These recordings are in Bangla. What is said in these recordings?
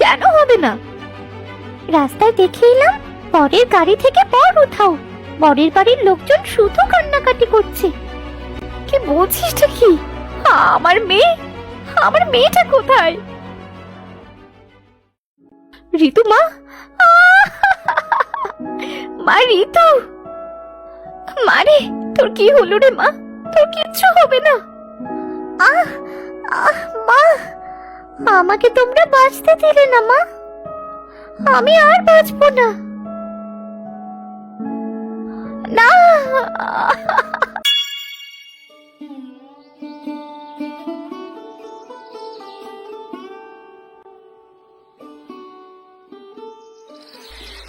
কেন হবে না? রাস্তায় দেখে এলাম বরের গাড়ি থেকে বর উঠাও। বরের বাড়ির লোকজন শুধু কান্নাকাটি করছে। কি বলছিসটা কি? আমার মেয়ে, আমার মেয়েটা কোথায়? ঋতু মা, মা ঋতু, মারে তোর কি হলো রে মা? তোর কিচ্ছু হবে না। আহ আহ মা, আমাকে তোমরা বাঁচতে দিলে না মা। আমি আর বাঁচবো না। না,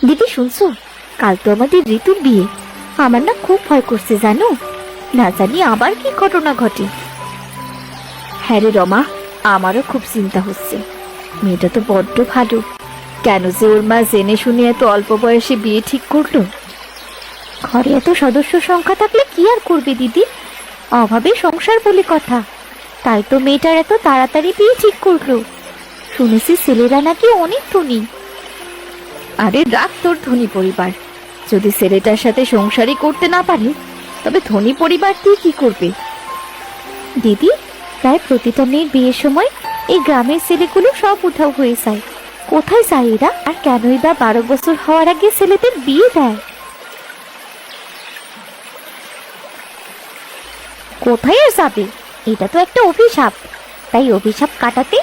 দিদি শুনছো? কাল তো আমাদের ঋতুর বিয়ে। আমার না খুব ভয় করছে জানো, না জানি আবার কি ঘটনা ঘটে। হ্যাঁ রে রমা, আমারও খুব চিন্তা হচ্ছে। মেয়েটা তো বড্ড ভালো, কেন যে ওর মা জেনে শুনে এত অল্প বয়সে বিয়ে ঠিক করলো? ঘরে এত সদস্য সংখ্যা থাকলে কি আর করবে দিদি, অভাবে সংসার বলে কথা। তাই তো মেয়েটার এত তাড়াতাড়ি বিয়ে ঠিক করলো। শুনেছি ছেলেরা নাকি অনেক ধনী। আরে রাখ তোর ধনী পরিবার, যদি ছেলেটার সাথে সংসারই করতে না পারে তবে ধনী পরিবার দিয়ে কি করবে? দিদি, প্রায় প্রতিটা মেয়ের বিয়ের সময় এই গ্রামের ছেলেগুলো সব উধাও হয়ে যায়। কোথায় যায় এরা? আর কেনই বা 12 বছর হওয়ার আগে ছেলেদের বিয়ে দেয়? কোথায় আর যাবে? এটা তো একটা অভিশাপ। তাই অভিশাপ কাটাতে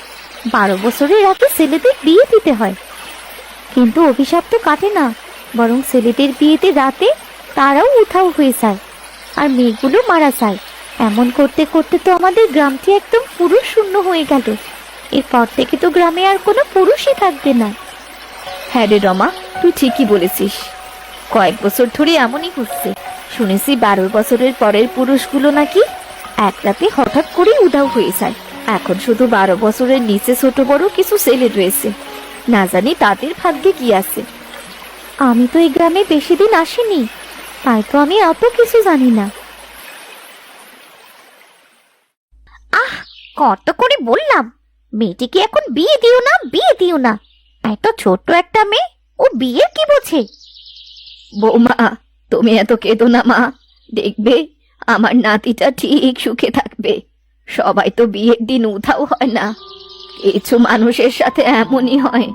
12 বছরের আগে ছেলেদের বিয়ে দিতে হয়। কিন্তু অভিশাপ তো কাটে না, বরং ছেলেদের বিয়েতে রাতে তারাও উধাও হয়ে যায় আর মেয়েগুলো মারা যায়। এমন করতে করতে তো আমাদের গ্রামটি একদম পুরুষ শূন্য হয়ে গেল। এরপর থেকে তো গ্রামে আর কোনো পুরুষই থাকবে না। হ্যাঁ রে রমা, তুই ঠিকই বলেছিস। কয়েক বছর ধরে এমনই হচ্ছে। শুনেছি 12 বছরের পরের পুরুষগুলো নাকি এক রাতে হঠাৎ করে উধাও হয়ে যায়। এখন শুধু 12 বছরের নিচে ছোট বড় কিছু ছেলে রয়েছে, না জানি তাদের ভাগ্যে কি আছে। আমি তো এই গ্রামে বেশি দিন আসিনি, তাই তো আমি অত কিছু জানি না। আহ, কত করে বললাম মেয়েটিকে এখন বিয়ে দিও না, বিয়ে দিও না। এত ছোট্ট একটা মেয়ে, ও বিয়ে কি বোঝে? বৌমা, তুমি এত কেঁদো না মা। দেখবে আমার নাতিটা ঠিক সুখে থাকবে। সবাই তো বিয়ের দিন উধাও হয় না, কিছু মানুষের সাথে এমনই হয়।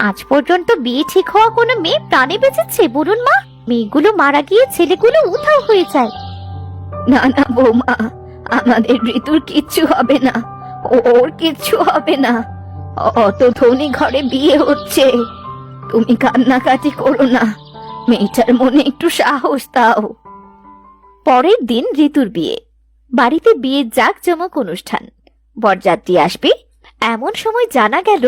আজ পর্যন্ত বিয়ে ঠিক হওয়া কোনো মেয়ে প্রাণে বেঁচেছে বলুন মা? মেয়েগুলো মারা গিয়ে ছেলেগুলো উধাও হয়ে যায়। না না বৌমা, আমাদের ঋতুর কিচ্ছু হবে না, ওর কিচ্ছু হবে না। অত ধনী ঘরে বিয়ে হচ্ছে, তুমি কান্নাকাটি করো না। মেয়েটার মনে একটু সাহস দাও। পরের দিন ঋতুর বিয়ে। বাড়িতে বিয়ের জাঁকজমক অনুষ্ঠান, বরযাত্রী আসবে। এমন সময় জানা গেল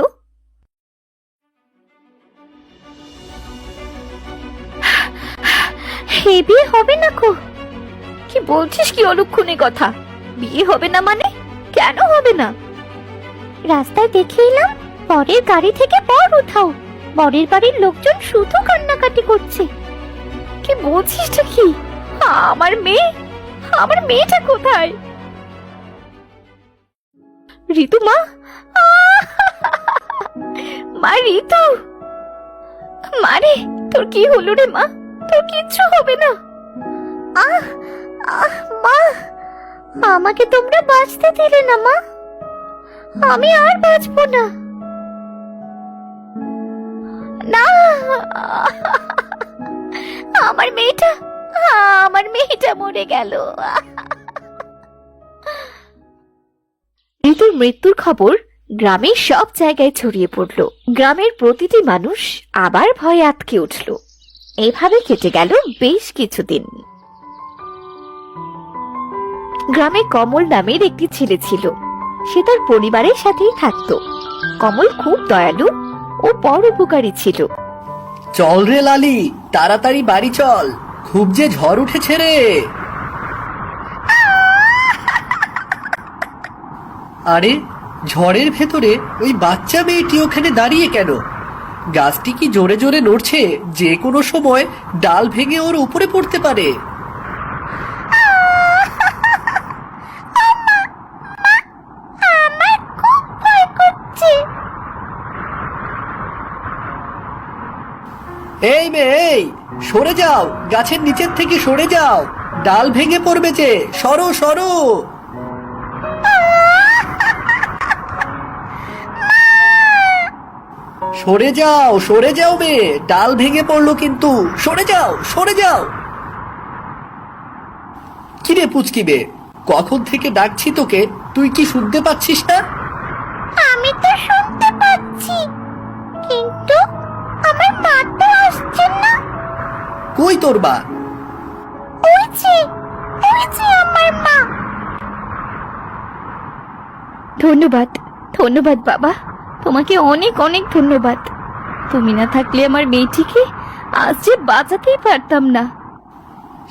হে বিয়ে হবে না। কি বলছিস? কি অলক্ষণে কথা? বিয়ে হবে না মানে? কেন হবে না? রাস্তায় দেখে এলাম বরের গাড়ি থেকে বর উঠাও। বরের বাড়ির লোকজন শুধু কান্নাকাটি করছে। কি বলছিসটা কি? আমার মেয়ে, আমার মেয়েটা কোথায়? ঋতু মা, মা ঋতু, মারে তোর কি হলো রে মা? তোর কিচ্ছু হবে না। আহ আহ মা, আমাকে তোমরা বাঁচতে দিলে না মা। আমি আর বাঁচবো না। না, আমার মেয়েটা, আমার মেয়েটা মরে গেল। ঋতুর মৃত্যুর খবর গ্রামের সব জায়গায় ছড়িয়ে পড়ল। গ্রামের প্রতিটি মানুষ আবার ভয়ে আঁতকে উঠল। এভাবে কেটে গেল বেশ কিছুদিন। গ্রামে কমল নামের একটি ছেলে ছিল। সে তার পরিবারের সাথেই থাকত। কমল খুব দয়ালু ও বড় উপকারী ছিল। চল রে লালি, তাড়াতাড়ি বাড়ি চল, খুব যে ঝড় উঠেছে রে। আরে ঝড়ের ভেতরে ওই বাচ্চা মেয়েটি ওখানে দাঁড়িয়ে কেন? গাছটি কি জোরে জোরে নড়ছে? যে কোনো সময় ডাল ভেঙে ওর উপরে পড়তে পারে। আমার খুব ভয় করছে। এই মেয়ে, এই সরে যাও, গাছের নিচের থেকে সরে যাও, ডাল ভেঙে পড়বে যে, সরো সরো। সরে যাও মেয়ে, ডাল ভেঙে পড়লো কিন্তু, সরে যাও সরে যাও। কিরে পুচকি মেয়ে, কখন থেকে ডাকছি তোকে, তুই কি শুনতে পাচ্ছিস না? আমি তো শুনতে পাচ্ছি, কিন্তু আমার মা তো আসছে না। কই তোর মা? ওই যে আমার মা। ধন্যবাদ ধন্যবাদ বাবা, তোমাকে অনেক অনেক ধন্যবাদ। তুমি না থাকলে আমার মেয়েটিকে আজ যে বাঁচাতেই পারতাম না।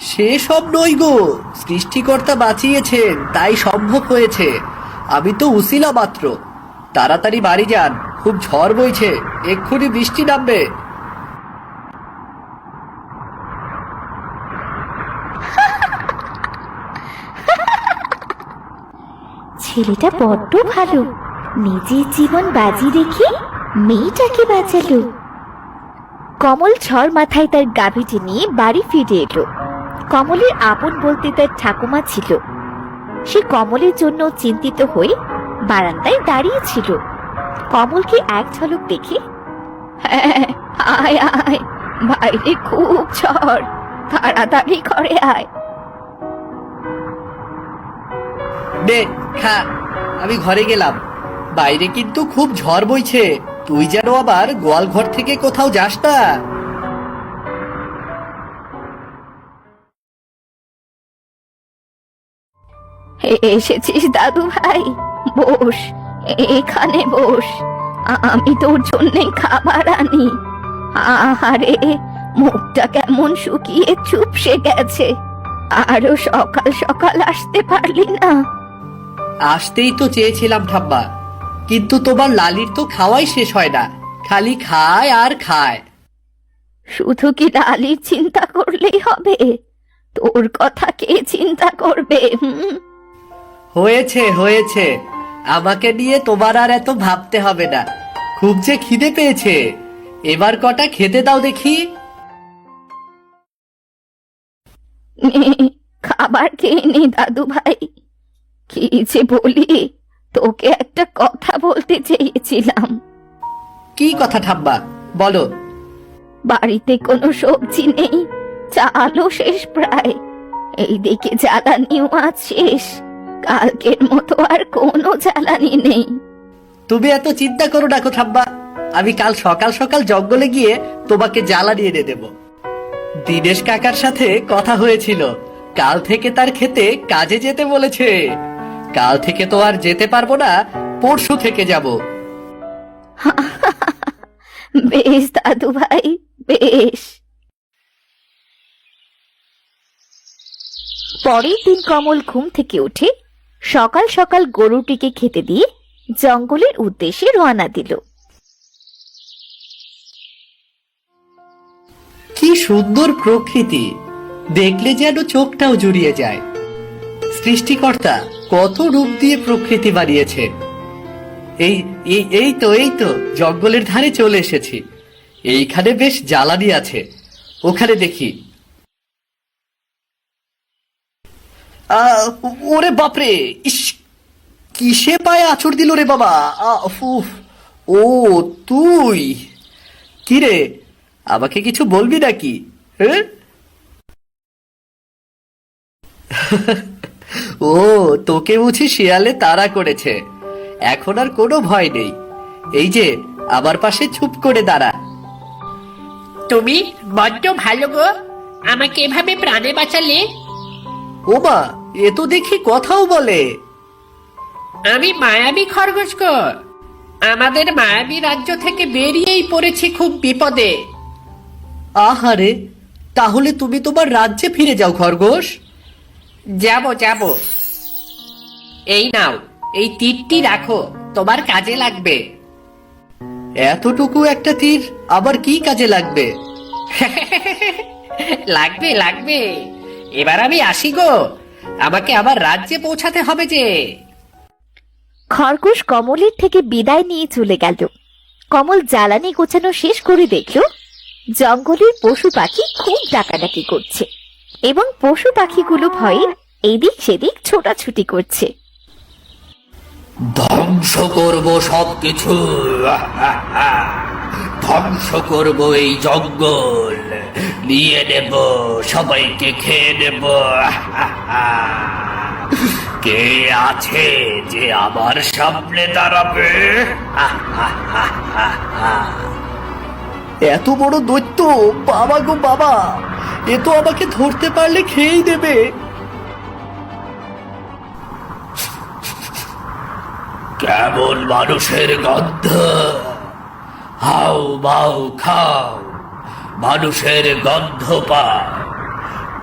সে সব নই গো, সৃষ্টিকর্তা বাঁচিয়েছেন তাই সম্ভব হয়েছে। আমি তো উসিলা মাত্র। তাড়াতাড়ি বাড়ি যান, খুব ঝড় বইছে, এক্ষুনি বৃষ্টি নামবে। ছেলেটা বড্ড ভালো, নিজের জীবন বাজি রেখে মেয়েটাকে বাঁচালো। কমল ঝড় মাথায় তার গাভীটি নিয়ে বাড়ি ফিরে এলো। কমলের আপন বলতে তার ঠাকুমা ছিল। সে কমলের জন্য চিন্তিত হয়ে বারান্দায় দাঁড়িয়ে ছিল। কমলকে এক ঝলক দেখে, হ্যাঁ আয় আয়, বাইরে খুব ঝড়, তাড়াতাড়ি ঘরে আয়। নে খা, আমি ঘরে গেলাম। বাইরে কিন্তু খুব ঝড় বইছে, তুই যেন আবার গোয়াল ঘর থেকে কোথাও যাস না। এসেছিস দাদু ভাই, বস, এখানে বস, আমি তোর জন্য খাবার আনি। আহারে, মুখটা কেমন শুকিয়ে চুপসে গেছে, আরো সকাল সকাল আসতে পারলি না? আসতেই তো চেয়েছিলাম ঠাম্মা, কিন্তু তোমার লালির তো খাওয়াই শেষ হয় না, খালি খায় আর খায়। শুধু কি লালির চিন্তা করলেই হবে? তোর কথা কে চিন্তা করবে? হয়েছে হয়েছে, আমাকে নিয়ে তোমার আর এত ভাবতে হবে না। খুব যে খিদে পেয়েছে, এবার কটা খেতে দাও দেখি। খাবার খেয়ে নে দাদু ভাই। কি যে বলি, তোকে একটা কথা বলতে চেয়েছিলাম। কি কথা ঠাম্মা, বলো। বাড়িতে কোনো সবজি নেই, চালও শেষ প্রায়, এইদিকে জ্বালানিও আজ শেষ, কালকের মতো আর কোনো জ্বালানি নেই। তুমি এত চিন্তা করো না ঠাম্মা, আমি কাল সকাল সকাল জঙ্গলে গিয়ে তোমাকে জ্বালানি এনে দেব। দিনেশ কাকার সাথে কথা হয়েছিল, কাল থেকে তার খেতে কাজে যেতে বলেছে। কাল থেকে তো আর যেতে পারবো না, পরশু থেকে যাব। বেশ দাদু ভাই, বেশ। পরের দিন কমল ঘুম থেকে উঠে সকাল সকাল গরুটিকে খেতে দিয়ে জঙ্গলের উদ্দেশ্যে রওনা দিল। কি সুন্দর প্রকৃতি, দেখলে যেন চোখটাও জুড়িয়ে যায়। সৃষ্টিকর্তা কত রূপ দিয়ে প্রকৃতি বানিয়েছে। এই এই এই তো জঙ্গলের ধারে চলে এসেছি। এইখানে বেশ জ্বালানি আছে, ওখানে দেখি। ওরে বাপরে, ইস, কিসে পায়ে আছড় দিল রে বাবা। উফ, ও তুই কি রে, আমাকে কিছু বলবি নাকি? হ্যাঁ ও, তোকে বুঝি শিয়ালে তাড়া করেছে, এখন আর কোনো ভয় নেই। এই যে আমার পাশে চুপ করে দাঁড়া। তুমি বড্ড ভালো গো, আমাকে এভাবে প্রাণে বাঁচালে। ও মা, এ তো দেখি কথাও বলে। আমি মায়াবী খরগোশ গো, আমাদের মায়াবী রাজ্য থেকে বেরিয়েই পড়েছি খুব বিপদে। আহারে, তাহলে তুমি তোমার রাজ্যে ফিরে যাও খরগোশ। যাব। এই নাও, এই তীরটি রাখো, তোমার কাজে লাগবে। এতটুকু একটা তীর আবার কি কাজে লাগবে? লাগবে, এবার আমি আসি গো, আমাকে আবার রাজ্যে পৌঁছাতে হবে যে। খরগোশ কমলের থেকে বিদায় নিয়ে চলে গেল। কমল জ্বালানি গোছানো শেষ করে দেখল জঙ্গলের পশু পাখি খুব ডাকাডাকি করছে এবং পশু পাখিগুলো ভয়ে এদিক সেদিক ছোটাছুটি করছে। ধ্বংস করব সবকিছু, ধ্বংস করব এই জঙ্গল, নিয়ে নেব, সবাইকে খেয়ে নেব। কে আছে যে আমার সামনে দাঁড়াবে? এত বড় দৈত্য! বাবা গো বাবা, এ তো আমাকে ধরতে পারলে খেয়েই দেবে। কেমন মানুষের গন্ধ! হাউ মাউ খাও, মানুষের গন্ধ পায়।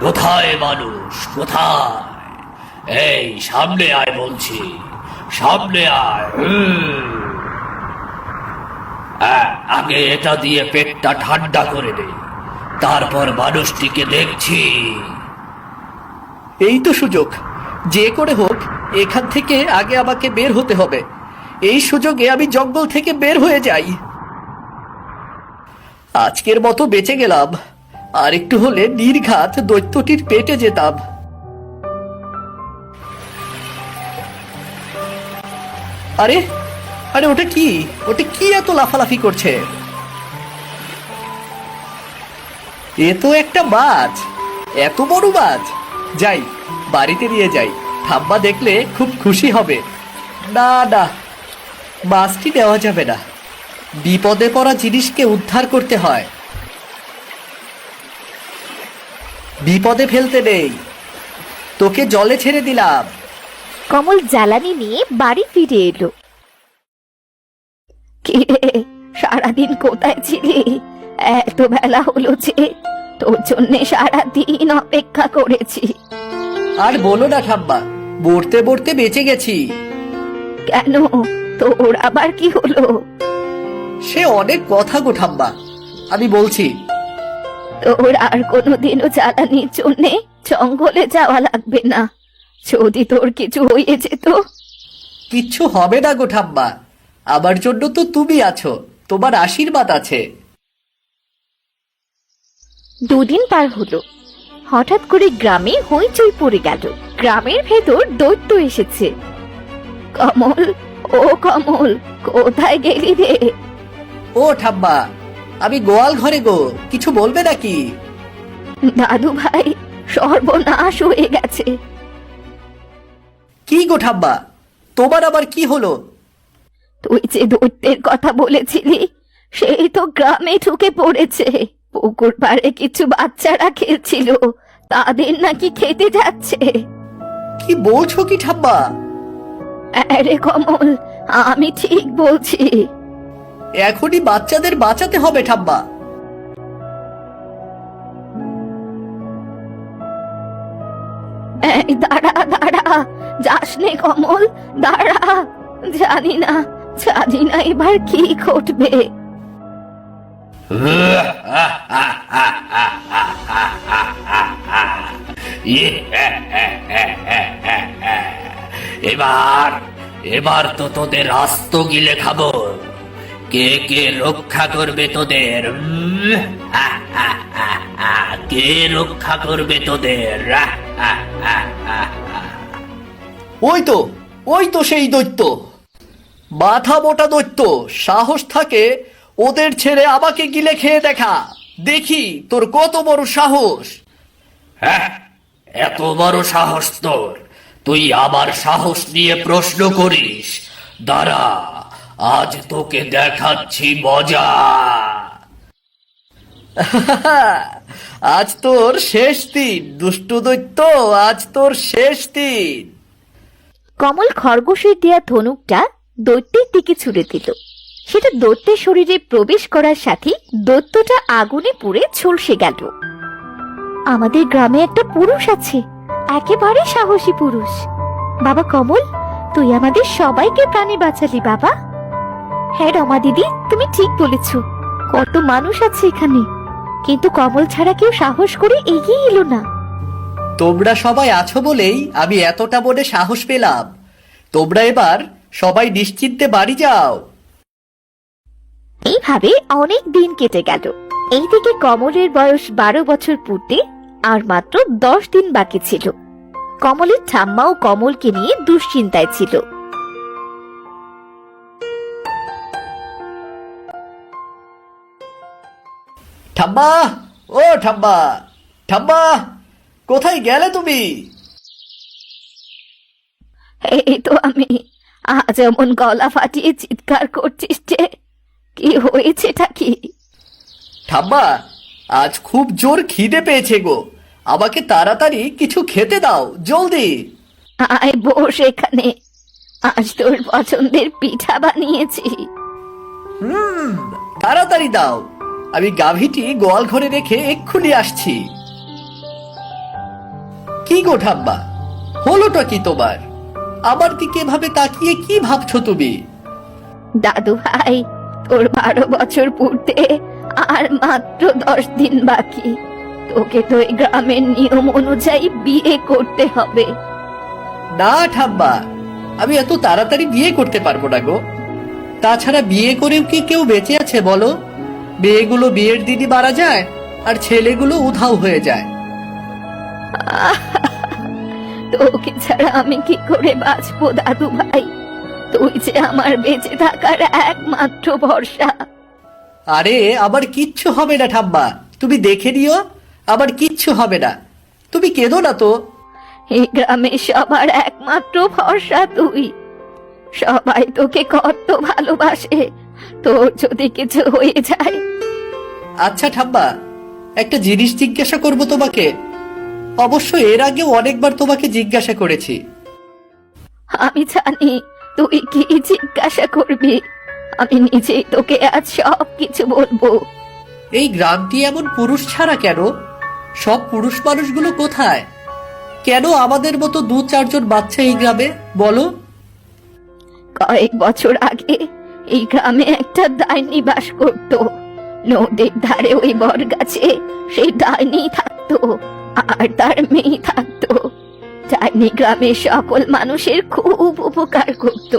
কোথায় মানুষ, কোথায়? এই সামনে আয় বলছি, সামনে আয়। আগে এটা দিয়ে পেটটা ঠান্ডা করে দে, তারপর মানুষটিকে দেখছি। এই তো সুযোগ, যে করে হোক এখান থেকে আগে আমাকে বের হতে হবে। এই সুযোগে আমি জঙ্গল থেকে বের হয়ে যাই। আজকের মতো বেঁচে গেলাম, আর একটু হলে নির্ঘাত দৈত্যটির পেটে যেতাম। আরে আরে, ওটা কি? ওটা কি এত লাফালাফি করছে? এ তো একটা মাছ, এত বড় মাছ! যাই, বাড়িতে নিয়ে যাই, ঠাম্মা দেখলে খুব খুশি হবে। না না, মাছটি নেওয়া যাবে না, বিপদে পড়া জিনিসকে উদ্ধার করতে হয়, বিপদে ফেলতে নেই। তোকে জলে ছেড়ে দিলাম। কমল জ্বালানি নিয়ে বাড়ি ফিরে এলো। কিরে, সারাদিন কোথায় ছিলি? এত বেলা হলো যে, তোর জন্য সারাদিন অপেক্ষা করেছি। আর বলো না ঠাম্মা, মরতে মরতে বেঁচে গেছি। কেন, তোর আবার কি হলো? সে অনেক কথা গো ঠাম্মা, আমি বলছি। তোর আর কোনোদিনও জ্বালানির জন্যে জঙ্গলে যাওয়া লাগবে না। যদি তোর কিছু হয়ে যেত। কিচ্ছু হবে না গো ঠাম্মা, আমার জন্য তো তুমি আছো, তোমার আশীর্বাদ আছে। দুদিন পার হলো, হঠাৎ করে গ্রামে হইচই পড়ে গেল। গ্রামের ভেতর দৈত্য এসেছে। কমল, ও কমল, কোথায় গেলি রে? ও ঠাম্মা, আমি গোয়াল ঘরে গো, কিছু বলবে নাকি? দাদু ভাই, সর্বনাশ হয়ে গেছে। কি গো ঠাম্মা, তোমার আবার কি হলো? তুই যে দৈত্যের কথা বলেছিলি, সেই তো গ্রামে ঢুকে পড়েছে। পুকুর পাড়ে কিছু বাচ্চারা খেলছিল, তাদের নাকি খেতে যাচ্ছে। কি বলছো কি ঠাম্মা? আরে কমল, আমি ঠিক বলছি। এখনই বাচ্চাদের বাঁচাতে হবে ঠাম্মা। এই দাঁড়া দাঁড়া, যাস নে কমল, দাঁড়া। জানি না এবার কি ঘটবে। এবার এবার তো তোদের আস্ত গিলে খাবো। কে কে রক্ষা করবে তোদের? কে রক্ষা করবে তোদের? ওই তো সেই দৈত্য, মাথা মোটা দৈত্য। সাহস থাকে ওদের ছেড়ে আমাকে গিলে খেয়ে দেখা, দেখি তোর কত বড় সাহস। হ্যাঁ, এত বড় সাহস তোর? তুই আমার সাহস নিয়ে প্রশ্ন করিস? দাঁড়া, আজ তোকে দেখাচ্ছি মজা। আজ তোর শেষ দিন দুষ্টু দৈত্য, আজ তোর শেষ দিন। কমল খরগোশের দেয়া ধনুকটা দৈত্যের দিকে ছুড়ে দিল। সেটা দৈত্যের শরীরে প্রবেশ করার সাথে দৈত্যটা আগুনে পুড়ে ঝলসে গেল। আমাদের গ্রামে একটা পুরুষ আছে, একেবারে সাহসী পুরুষ। বাবা কমল, তুই আমাদের সবাইকে প্রাণে বাঁচালি বাবা। হ্যাঁ রমা দিদি, তুমি ঠিক বলেছ। কত মানুষ আছে এখানে, কিন্তু কমল ছাড়া কেউ সাহস করে এগিয়ে এলো না। তোমরা সবাই আছো বলেই আমি এতটা মনে সাহস পেলাম। তোমরা এবার সবাই নিশ্চিন্তে বাড়ি যাও। এইভাবে অনেক দিন কেটে গেল। এইদিকে কমলের বয়স 12 বছর পূর্তি আর মাত্র 10 দিন বাকি ছিল। কমলের ঠাম্মাও কমলকে নিয়ে দুশ্চিন্তায় ছিল। ঠাম্মা, ও ঠাম্মা, ঠাম্মা, কোথায় গেলে তুমি? এই তো আমি। আজ এমন গলা ফাটিয়ে চিৎকার করছিস যে, কি হয়েছেটা কি? ঠাম্মা, আজ খুব জোর খিদে পেয়েছে গো, আমাকে তাড়াতাড়ি কিছু খেতে দাও, জলদি। আয় বস এখানে, আজ তোর পছন্দের পিঠা বানিয়েছি। তাড়াতাড়ি দাও, আমি গাভীটি গোয়াল ঘরে রেখে এক্ষুনি আসছি। কি গো ঠাম্মা, হলোটা কি তোমার? আমার দিকে এভাবে তাকিয়ে কি ভাবছো তুমি? দাদু ভাই, তোর 12 বছর পূর্তে আর মাত্র 10 দিন বাকি। তোকে তো এই গ্রামের নিয়ম অনুযায়ী বিয়ে করতে হবে। না ঠাম্মা, আমি এত তাড়াতাড়ি বিয়ে করতে পারবো না গো। তাছাড়া বিয়ে করেও কি কেউ বেঁচে আছে বলো? মেয়েগুলো বিয়ের দিনই মারা যায় আর ছেলেগুলো উধাও হয়ে যায়। তোকে ছাড়া আমি কি করে বাঁচবো দাদু ভাই? তুই যে আমার বেঁচে থাকার একমাত্র ভরসা। আরে আমার কিচ্ছু হবে না ঠাম্মা, তুমি দেখে নিও, আমার কিচ্ছু হবে না, তুমি কেঁদো না তো। এই গ্রামে সবার একমাত্র ভরসা তুই। সবাই তোকে কত ভালোবাসে। তোর যদি কিছু হয়ে যায়। আচ্ছা ঠাম্মা, একটা জিনিস জিজ্ঞাসা করব তোমাকে। অবশ্য এর আগেও অনেকবার তোমাকে জিজ্ঞাসা করেছি। আমি জানি তুই কি জিজ্ঞাসা করবি। আমি নিজেই তোকে আজ সব কিছু বলবো। এই গ্রামটি এমন পুরুষ ছাড়া কেন? সব পুরুষ মানুষগুলো কোথায়? কেন আমাদের মতো 2-4 জন বাচ্চা এই গ্রামে, বলো? কয়েক বছর আগে এই গ্রামে একটা ডাইনি বাস করত। নদীর ধারে ওই বট গাছে সেই ডাইনি থাকতো, আর তার মেয়ে থাকতো। ডাইনি গ্রামের সকল মানুষের খুব উপকার করত।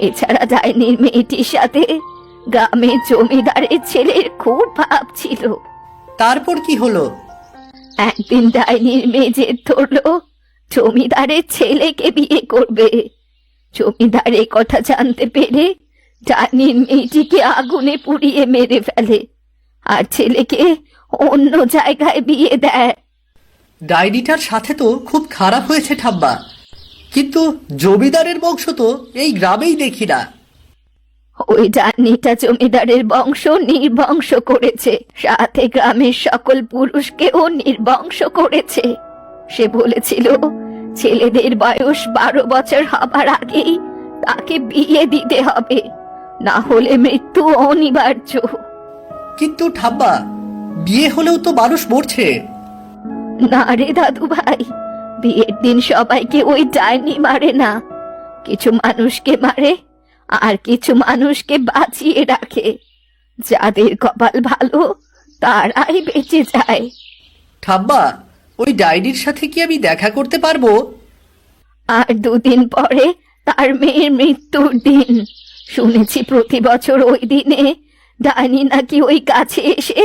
এছাড়া ডাইনির মেয়েটির সাথে গ্রামের জমিদারের ছেলের খুব ভাব ছিল। তারপর কি হলো? একদিন ডাইনির মেয়ে জেদ ধরলো জমিদারের ছেলেকে বিয়ে করবে। জমিদার এ কথা জানতে পেরে ডাইনির মেয়েটিকে আগুনে পুড়িয়ে মেরে ফেলে, আর ছেলেকে অন্য জায়গায় বিয়ে দেয়। ডাইনিটার সাথে তো খুব খারাপ হয়েছে ঠাম্মা, কিন্তু জমিদারের বংশ তো এই গ্রামেই দেখি না। ওই ডাইনিটা জমিদারের বংশ নির্বংশ করেছে, সাথে গ্রামের সকল পুরুষকেও নির্বংশ করেছে। সে বলেছিল ছেলেদের বয়স 12 বছর হবার আগেই তাকে বিয়ে দিতে হবে, না হলে মৃত্যু অনিবার্য। কিন্তু ঠাম্মা, বিয়ে হলেও তো মানুষ মরছে। না রে দাদু ভাই, বিয়ের দিন সবাইকে ওই ডাইনি মারে না। কিছু মানুষকে মারে আর কিছু মানুষকে বাঁচিয়ে রাখে। যাদের কপাল ভালো তারাই বেঁচে যায়। ঠাম্মা, ওই ডাইনির সাথে কি আমি দেখা করতে পারবো? আর 2 দিন পরে তার মেয়ের মৃত্যুর দিন। শুনেছি প্রতি বছর ওই দিনে ডাইনি নাকি ওই কাছে এসে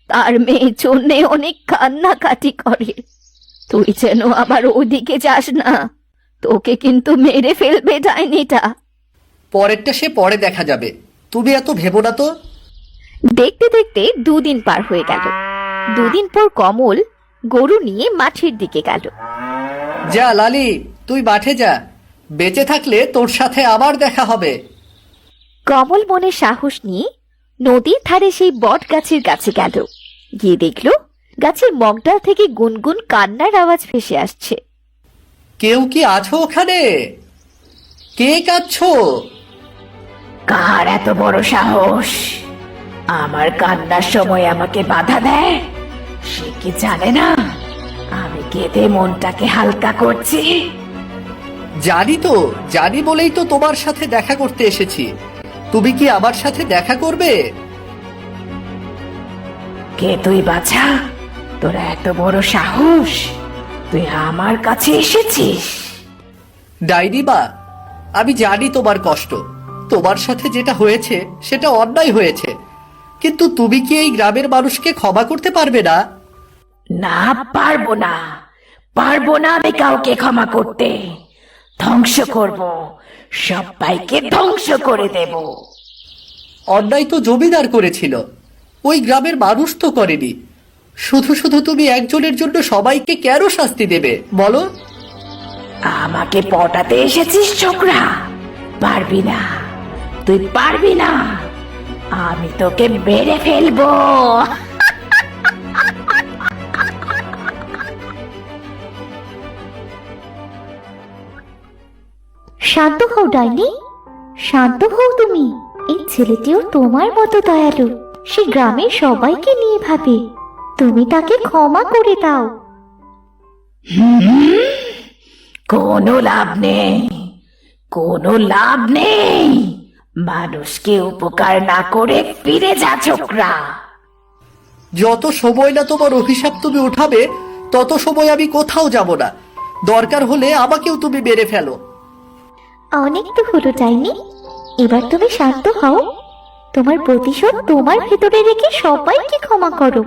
তার মেয়ের জন্য অনেক কান্নাকাটি করে। তুই যেন আবার ওদিকে যাস না, তোকে কিন্তু মেরে ফেলবে ডাইনিটা। পরেরটা সে পরে দেখা যাবে, তুমি এত ভেবো না তো। দেখতে দেখতে 2 দিন পার হয়ে গেল। 2 দিন পর কমল গরু নিয়ে মাঠের দিকে গেল। যা লালি, তুই মাঠে যা, বেঁচে থাকলে তোর সাথে আবার দেখা হবে। কমল মনে সাহস নিয়ে নদীর ধারে সেই বট গাছের কাছে গেল। গিয়ে দেখল গাছের মগডাল থেকে গুনগুন কান্নার আওয়াজ ভেসে আসছে। কেউ কি আছো ওখানে? কে কাঁদছো? কার এত বড় সাহস আমার কান্নার সময় আমাকে বাধা দেয়? সে কি জানে না আমি কেঁদে মনটাকে হালকা করছি? জানি তো, জানি বলেই তো তোমার সাথে দেখা করতে এসেছি। তুমি কি আমার সাথে দেখা করবে? কে তুই বাছা? তোর এত বড় সাহস, তুই আমার কাছে এসেছিস? ডাইনি মা, আমি জানি তোমার কষ্ট। তোমার সাথে যেটা হয়েছে সেটা অন্যায় হয়েছে, কিন্তু তুমি কি এই গ্রামের মানুষকে ক্ষমা করতে পারবে না? না, পারবো না, পারবো না আমি কাউকে ক্ষমা করতে। ধ্বংস করব, সবাইকে ধ্বংস করে দেব। অন্যায় তো জমিদার করেছিল, ওই গ্রামের মানুষ তো করেনি। শুধু শুধু তুমি একজনের জন্য সবাইকে কেন শাস্তি দেবে বলো? আমাকে পটাতে এসেছিস ছোকরা? পারবি না, তুই পারবি না, আমি তোকে মেরে ফেলবো। শান্ত হও ডাইনি, শান্ত হও তুমি। এই ছেলেটিও তোমার মতো দয়ালু, সে গ্রামের সবাইকে নিয়ে ভাবে। তুমি তাকে ক্ষমা করে দাও। কোনো লাভ নেই, কোনো লাভ নেই। মানুষকে উপকার না করে ফিরে যা ছোকরা। যত সময় না তোমার অভিশাপ তুমি উঠাবে, তত সময় আমি কোথাও যাব না। দরকার হলে আমাকেও তুমি মেরে ফেলো। অনেক তো হলো ডাইনি, এবার তুমি শান্ত হও। তোমার প্রতিশোধ তোমার ভেতরে রেখে সবাইকে ক্ষমা করো।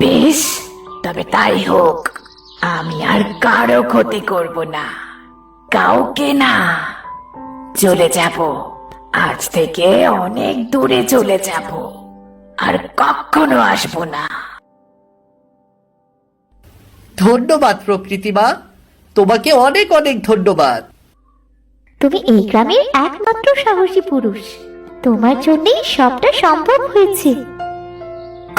বেশ, তবে তাই হোক। আমি আর কারো ক্ষতি করব না, কাউকে না। চলে যাব, আজ থেকে অনেক দূরে চলে যাব, আর কখনো আসবো না। ধন্যবাদ প্রকৃতি মা, তোমাকে অনেক অনেক ধন্যবাদ। তুমি এই গ্রামের একমাত্র সাহসী পুরুষ, তোমার জন্যই সবটা সম্ভব হয়েছে।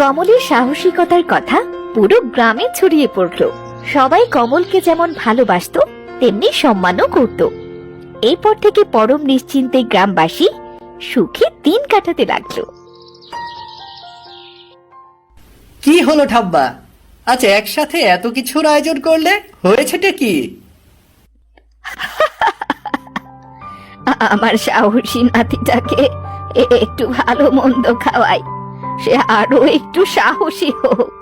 কমলের সাহসিকতার কথা পুরো গ্রামে ছড়িয়ে পড়ল। সবাই কমলকে যেমন ভালোবাসতো তেমনি সম্মানও করত। এরপর থেকে পরম নিশ্চিন্তে গ্রামবাসী সুখে দিন কাটাতে লাগলো। কি হলো ঠাম্মা, আচ্ছা একসাথে এত কিছুর আয়োজন করলে, হয়েছেটা কি? আমার সাহসী নাতিটাকে একটু ভালো মন্দ খাওয়াই, সে আরো একটু সাহসী হোক।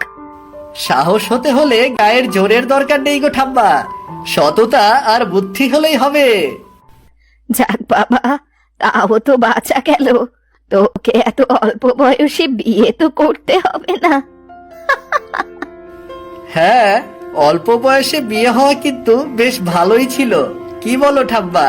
সাহস হতে হলে গায়ের জোরের দরকার নেই গো ঠাম্মা, সততা আর বুদ্ধি হলেই হবে। যাক বাবা, তাও তো বাঁচা গেল। তোকে এত অল্প বয়সে বিয়ে তো করতে হবে না। হ্যাঁ, অল্প বয়সে বিয়ে হওয়া কিন্তু বেশ ভালোই ছিল, কি বলো ঠাম্মা?